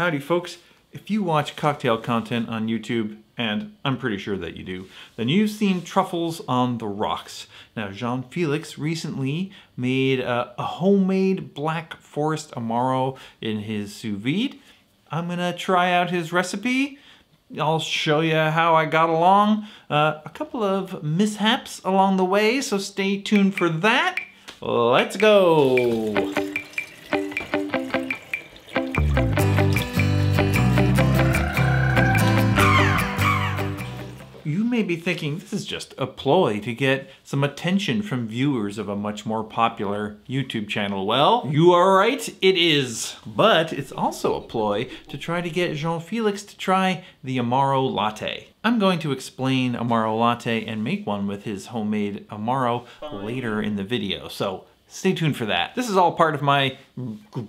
Howdy folks, if you watch cocktail content on YouTube, and I'm pretty sure that you do, then you've seen truffles on the rocks. Now Jean-Felix recently made a homemade Black Forest Amaro in his sous vide. I'm gonna try out his recipe. I'll show you how I got along. A couple of mishaps along the way, so stay tuned for that. Let's go! You may be thinking this is just a ploy to get some attention from viewers of a much more popular YouTube channel. Well, you are right, it is. But it's also a ploy to try to get Jean-Felix to try the Amaro Latte. I'm going to explain Amaro Latte and make one with his homemade Amaro later in the video, so stay tuned for that. This is all part of my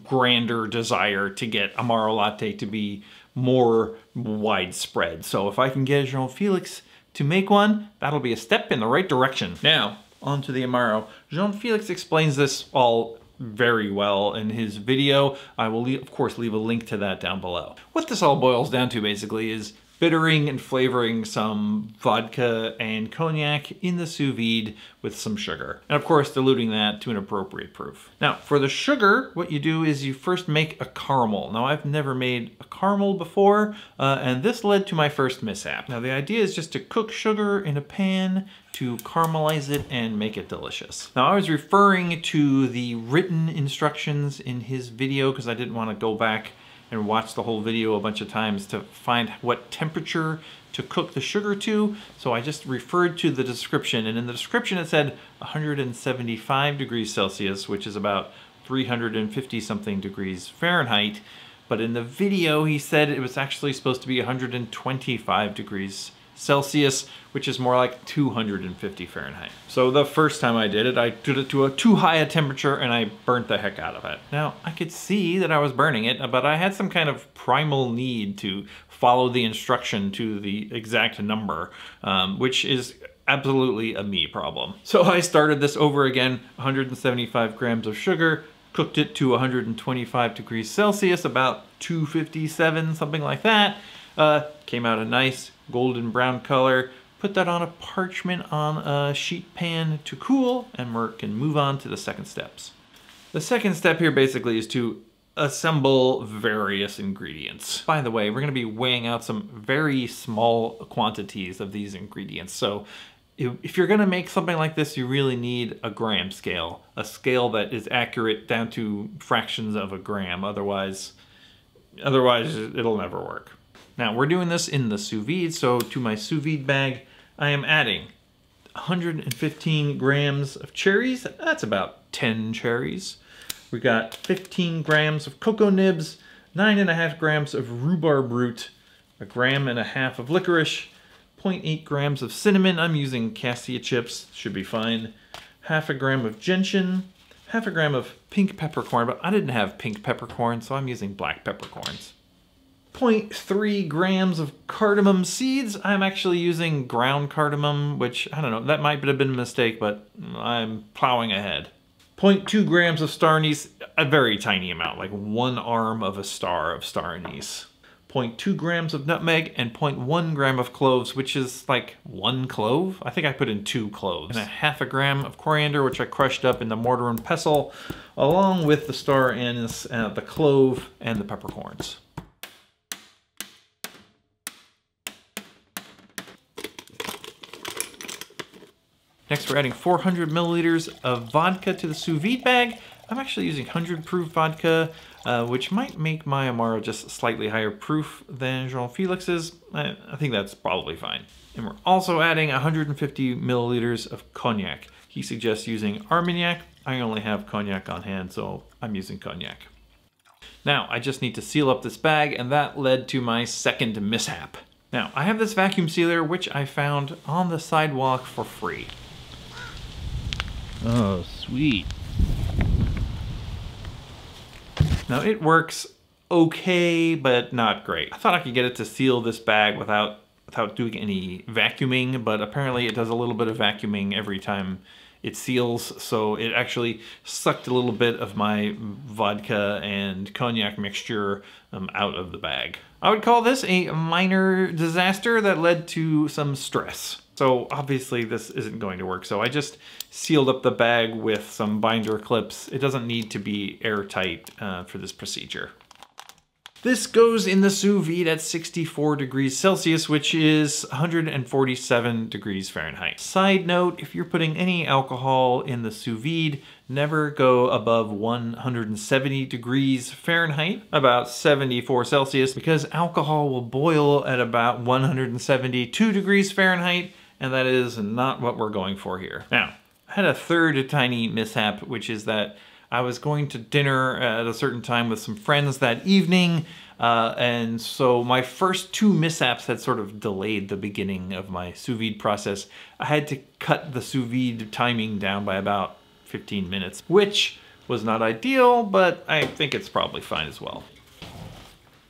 grander desire to get Amaro Latte to be more widespread. So if I can get Jean-Felix to make one, that'll be a step in the right direction. Now, on to the Amaro. Jean-Felix explains this all very well in his video. I will, of course, leave a link to that down below. What this all boils down to basically is bittering and flavoring some vodka and cognac in the sous vide with some sugar. And of course, diluting that to an appropriate proof. Now, for the sugar, what you do is you first make a caramel. Now, I've never made a caramel before, and this led to my first mishap. Now, the idea is just to cook sugar in a pan to caramelize it and make it delicious. Now, I was referring to the written instructions in his video because I didn't want to go back and watch the whole video a bunch of times to find what temperature to cook the sugar to. So I just referred to the description, and in the description it said 175 degrees Celsius, which is about 350 something degrees Fahrenheit. But in the video he said it was actually supposed to be 125 degrees Celsius, which is more like 250 Fahrenheit. So the first time I did it to a too high a temperature and I burnt the heck out of it. Now, I could see that I was burning it, but I had some kind of primal need to follow the instruction to the exact number, which is absolutely a me problem. So I started this over again, 175 grams of sugar, cooked it to 125 degrees Celsius, about 257, something like that. Came out a nice golden brown color. Put that on a parchment on a sheet pan to cool, and we can move on to the second steps. The second step here basically is to assemble various ingredients. By the way, we're going to be weighing out some very small quantities of these ingredients. So if you're going to make something like this, you really need a gram scale, a scale that is accurate down to fractions of a gram. Otherwise it'll never work. Now, we're doing this in the sous vide, so to my sous vide bag, I am adding 115 grams of cherries. That's about 10 cherries. We got 15 grams of cocoa nibs, 9.5 grams of rhubarb root, 1.5 grams of licorice, 0.8 grams of cinnamon. I'm using cassia chips, should be fine. 0.5 gram of gentian, 0.5 gram of pink peppercorn, but I didn't have pink peppercorn, so I'm using black peppercorns. 0.3 grams of cardamom seeds. I'm actually using ground cardamom, which, I don't know, that might have been a mistake, but I'm plowing ahead. 0.2 grams of star anise, a very tiny amount, like 1 arm of a star of star anise. 0.2 grams of nutmeg and 0.1 gram of cloves, which is like 1 clove. I think I put in 2 cloves. And 0.5 gram of coriander, which I crushed up in the mortar and pestle, along with the star anise, the clove, and the peppercorns. Next, we're adding 400 milliliters of vodka to the sous vide bag. I'm actually using 100 proof vodka, which might make my Amaro just slightly higher proof than Jean-Felix's. I think that's probably fine. And we're also adding 150 milliliters of cognac. He suggests using Armagnac. I only have cognac on hand, so I'm using cognac. Now, I just need to seal up this bag, and that led to my second mishap. Now, I have this vacuum sealer, which I found on the sidewalk for free. Oh, sweet. Now it works okay, but not great. I thought I could get it to seal this bag without doing any vacuuming, but apparently it does a little bit of vacuuming every time it seals, so it actually sucked a little bit of my vodka and cognac mixture out of the bag. I would call this a minor disaster that led to some stress. So obviously this isn't going to work, so I just sealed up the bag with some binder clips. It doesn't need to be airtight for this procedure. This goes in the sous vide at 64 degrees Celsius, which is 147 degrees Fahrenheit. Side note, if you're putting any alcohol in the sous vide, never go above 170 degrees Fahrenheit, about 74 Celsius, because alcohol will boil at about 172 degrees Fahrenheit, and that is not what we're going for here. Now, I had a third tiny mishap, which is that I was going to dinner at a certain time with some friends that evening, and so my first two mishaps had sort of delayed the beginning of my sous vide process. I had to cut the sous vide timing down by about 15 minutes, which was not ideal, but I think it's probably fine as well.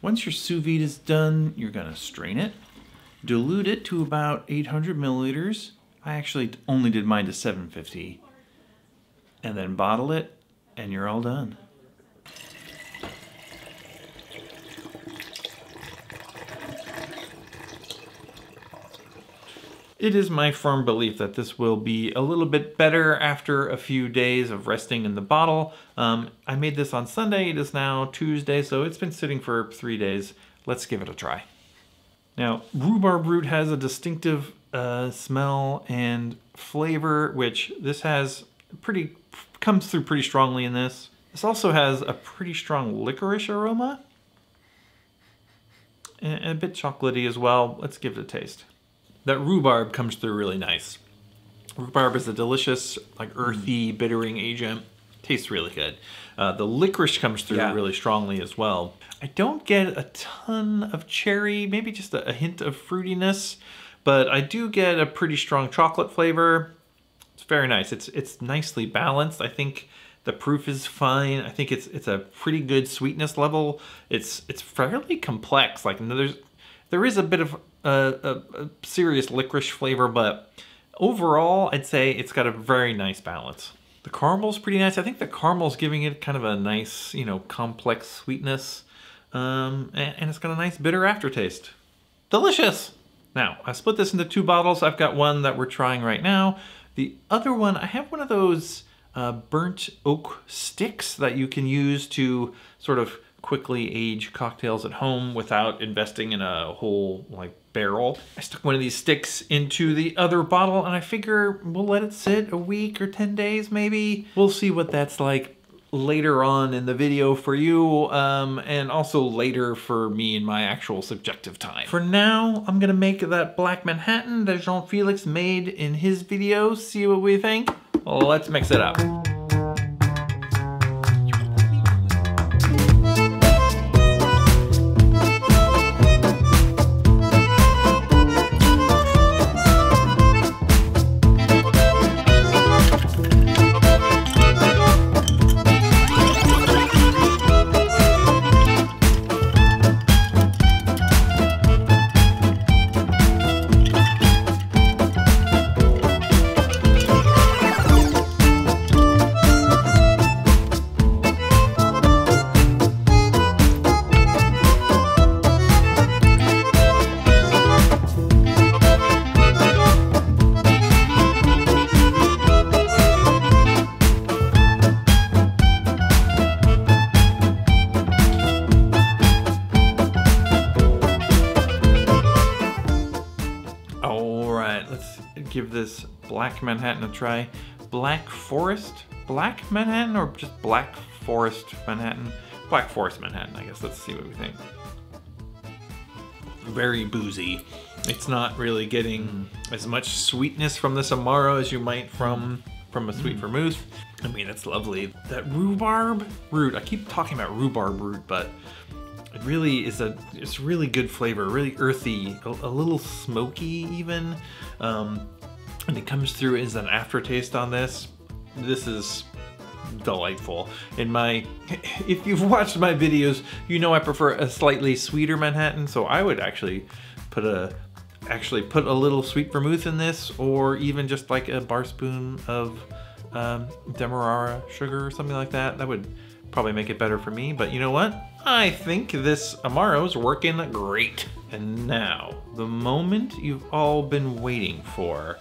Once your sous vide is done, you're gonna strain it, dilute it to about 800 milliliters. I actually only did mine to 750, and then bottle it, and you're all done. It is my firm belief that this will be a little bit better after a few days of resting in the bottle. I made this on Sunday, it is now Tuesday, so it's been sitting for 3 days. Let's give it a try. Now, rhubarb root has a distinctive smell and flavor, which this has comes through pretty strongly in this. This also has a pretty strong licorice aroma. And a bit chocolatey as well. Let's give it a taste. That rhubarb comes through really nice. Rhubarb is a delicious, like earthy, bittering agent. Tastes really good. The licorice comes through really strongly as well. I don't get a ton of cherry, maybe just a hint of fruitiness, but I do get a pretty strong chocolate flavor. It's very nice. It's nicely balanced. I think the proof is fine. I think it's a pretty good sweetness level. It's fairly complex. Like there is a bit of a serious licorice flavor, but overall I'd say it's got a very nice balance. The caramel's pretty nice. I think the caramel's giving it kind of a nice, complex sweetness, and it's got a nice bitter aftertaste. Delicious! Now, I split this into 2 bottles. I've got one that we're trying right now. The other one, I have one of those burnt oak sticks that you can use to sort of quickly age cocktails at home without investing in a whole barrel. I stuck one of these sticks into the other bottle, and I figure we'll let it sit a week or 10 days maybe. We'll see what that's like later on in the video for you, and also later for me in my actual subjective time. For now, I'm gonna make that Black Manhattan that Jean-Felix made in his video. See what we think. Let's mix it up. Give this Black Manhattan a try. Black Forest Manhattan, or just Black Forest Manhattan? Black Forest Manhattan, I guess. Let's see what we think. Very boozy. It's not really getting as much sweetness from this Amaro as you might from a sweet vermouth. I mean, it's lovely. That rhubarb root, I keep talking about rhubarb root, but it really is it's really good flavor, really earthy, a little smoky even. And it comes through as an aftertaste on this. This is delightful. If you've watched my videos, you know I prefer a slightly sweeter Manhattan, so I would actually put a actually put a little sweet vermouth in this, or even just like a bar spoon of Demerara sugar or something like that. That would probably make it better for me, but you know what? I think this Amaro's working great. And now, the moment you've all been waiting for.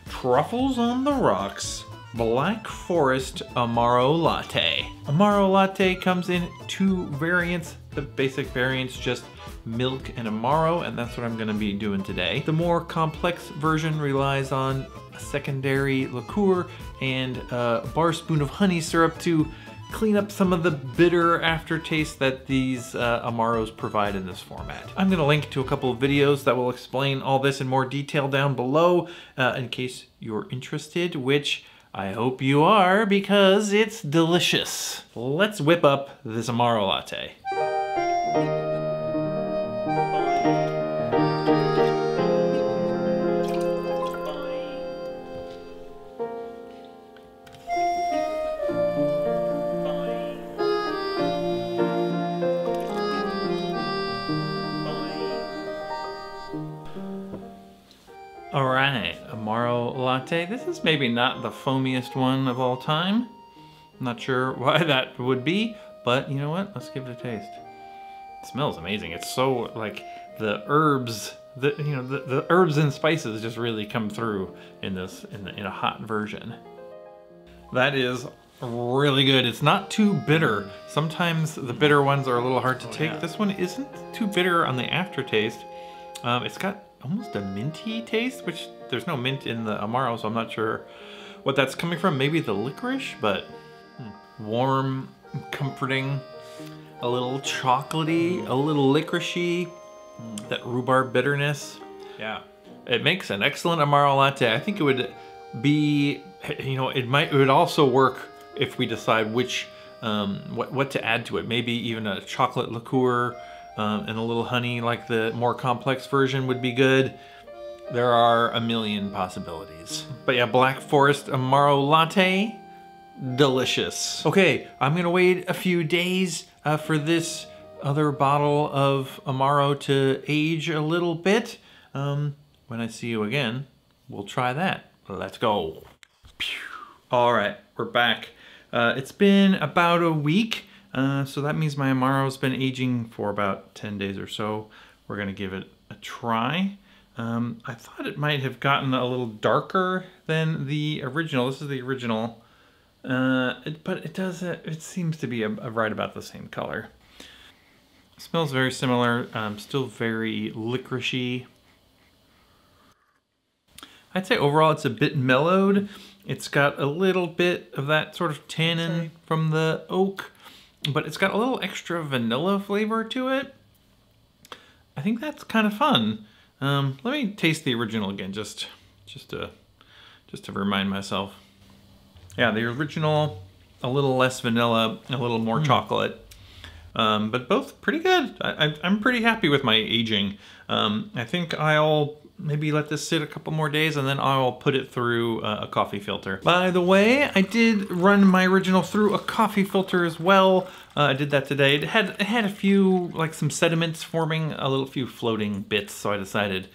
Truffles on the rocks, Black Forest Amaro Latte. Amaro Latte comes in 2 variants. The basic variant's just milk and Amaro, and that's what I'm gonna be doing today. The more complex version relies on a secondary liqueur and a bar spoon of honey syrup to clean up some of the bitter aftertaste that these Amaros provide in this format. I'm gonna link to a couple of videos that will explain all this in more detail down below in case you're interested, which I hope you are because it's delicious. Let's whip up this Amaro Latte. All right, Amaro Latte. This is maybe not the foamiest one of all time. I'm not sure why that would be, but you know what? Let's give it a taste. It smells amazing. It's so like the herbs, the herbs and spices just really come through in this in a hot version. That is really good. It's not too bitter. Sometimes the bitter ones are a little hard to take. Yeah. This one isn't too bitter on the aftertaste. It's got almost a minty taste, which there's no mint in the Amaro, so I'm not sure what that's coming from. Maybe the licorice, but warm, comforting, a little chocolatey, a little licoricey, that rhubarb bitterness. Yeah, it makes an excellent Amaro Latte. I think it would be, it would also work if we decide which, what to add to it. Maybe even a chocolate liqueur, and a little honey, like the more complex version would be good. There are a million possibilities. But yeah, Black Forest Amaro Latte, delicious. Okay, I'm gonna wait a few days for this other bottle of Amaro to age a little bit. When I see you again, we'll try that. Let's go. All right, we're back. It's been about a week. So that means my Amaro's been aging for about 10 days or so. We're gonna give it a try. I thought it might have gotten a little darker than the original. This is the original, but it seems to be right about the same color. It smells very similar, still very licoricey. I'd say overall it's a bit mellowed. It's got a little bit of that sort of tannin from the oak, but it's got a little extra vanilla flavor to it. I think that's kind of fun. Let me taste the original again, just to remind myself. Yeah, the original, a little less vanilla, a little more chocolate, but both pretty good. I'm pretty happy with my aging. I think I'll maybe let this sit a couple more days and then I'll put it through a coffee filter. By the way, I did run my original through a coffee filter as well. I did that today. It had a few, like some sediments forming, a few floating bits, so I decided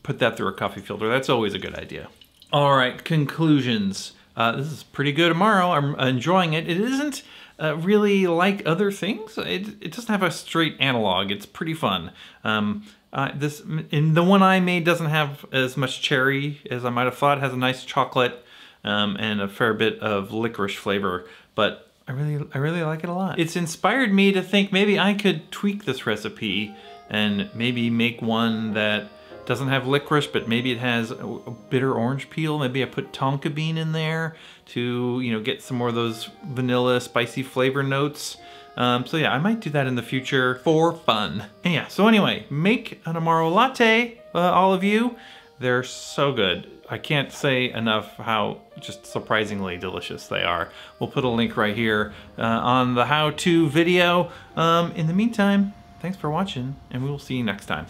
put that through a coffee filter. That's always a good idea. All right, conclusions. This is pretty good Amaro. I'm enjoying it. It isn't really like other things. It doesn't have a straight analog. It's pretty fun. The one I made doesn't have as much cherry as I might have thought. It has a nice chocolate and a fair bit of licorice flavor, but I really like it a lot. It's inspired me to think maybe I could tweak this recipe and maybe make one that doesn't have licorice, but maybe it has a bitter orange peel. Maybe I put tonka bean in there to, get some more of those vanilla spicy flavor notes. So yeah, I might do that in the future for fun. And yeah, so anyway, make an Amaro Latte, all of you. They're so good. I can't say enough how just surprisingly delicious they are. We'll put a link right here on the how-to video. In the meantime, thanks for watching, and we will see you next time.